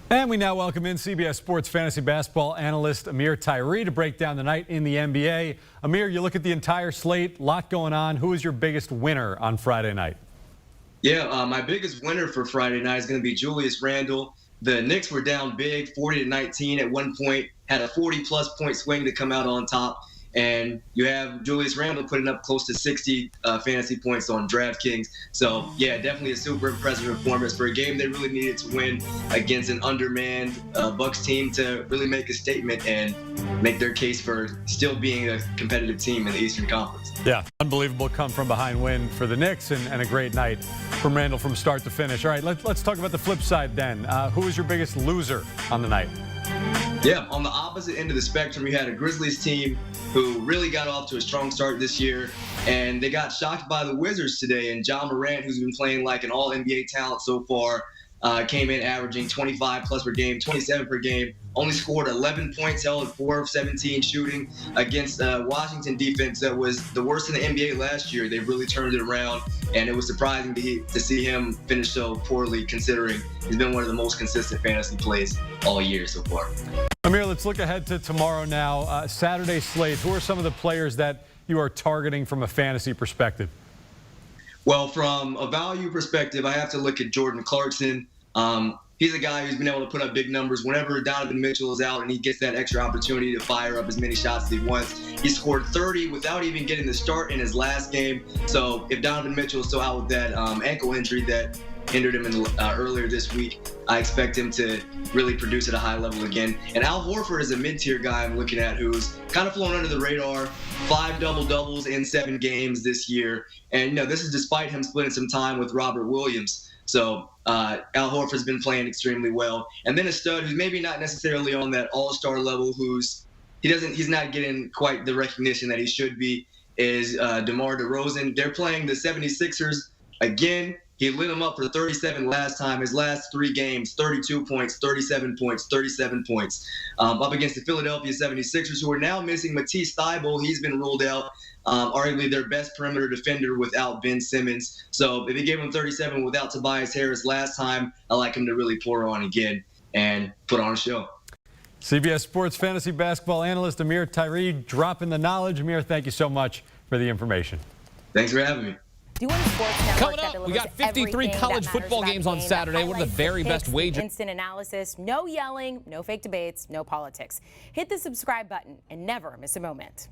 And we now welcome in CBS Sports fantasy basketball analyst Ameer Tyree to break down the night in the NBA. Ameer, you look at the entire slate, lot going on. Who is your biggest winner on Friday night? Yeah, my biggest winner for Friday night is going to be Julius Randle. The Knicks were down big, 40-19 at one point, had a 40-plus point swing to come out on top. And you have Julius Randle putting up close to 60 fantasy points on DraftKings. So, yeah, definitely a super impressive performance for a game they really needed to win against an undermanned Bucks team to really make a statement and make their case for still being a competitive team in the Eastern Conference. Yeah, unbelievable come-from-behind win for the Knicks and a great night from Randle from start to finish. All right, let's talk about the flip side then. Who was your biggest loser on the night? Yeah, on the opposite end of the spectrum, you had a Grizzlies team who really got off to a strong start this year, and they got shocked by the Wizards today. And John Morant, who's been playing like an all-NBA talent so far, came in averaging 25-plus per game, 27 per game, only scored 11 points, held 4 of 17 shooting against Washington defense that was the worst in the NBA last year. They really turned it around, and it was surprising to see him finish so poorly considering he's been one of the most consistent fantasy plays all year so far. Ameer, let's look ahead to tomorrow now. Saturday slate, who are some of the players that you are targeting from a fantasy perspective? Well, from a value perspective, I have to look at Jordan Clarkson. He's a guy who's been able to put up big numbers whenever Donovan Mitchell is out and he gets that extra opportunity to fire up as many shots as he wants. He scored 30 without even getting the start in his last game. So if Donovan Mitchell is still out with that ankle injury that hindered him earlier this week, I expect him to really produce at a high level again. And Al Horford is a mid-tier guy I'm looking at who's kind of flown under the radar. 5 double-doubles in 7 games this year. And, this is despite him splitting some time with Robert Williams. So Al Horford's been playing extremely well. And then a stud who's maybe not necessarily on that all-star level, he's not getting quite the recognition that he should be, is DeMar DeRozan. They're playing the 76ers again. He lit them up for 37 last time. His last 3 games, 32 points, 37 points, 37 points. Up against the Philadelphia 76ers, who are now missing Matisse Thybulle. He's been ruled out, arguably their best perimeter defender without Ben Simmons. So if he gave him 37 without Tobias Harris last time, I like him to really pour on again and put on a show. CBS Sports fantasy basketball analyst Ameer Tyree dropping the knowledge. Ameer, thank you so much for the information. Thanks for having me. Coming up, we got 53 college football games on Saturday. One of the very best wagers. Instant analysis, no yelling, no fake debates, no politics. Hit the subscribe button and never miss a moment.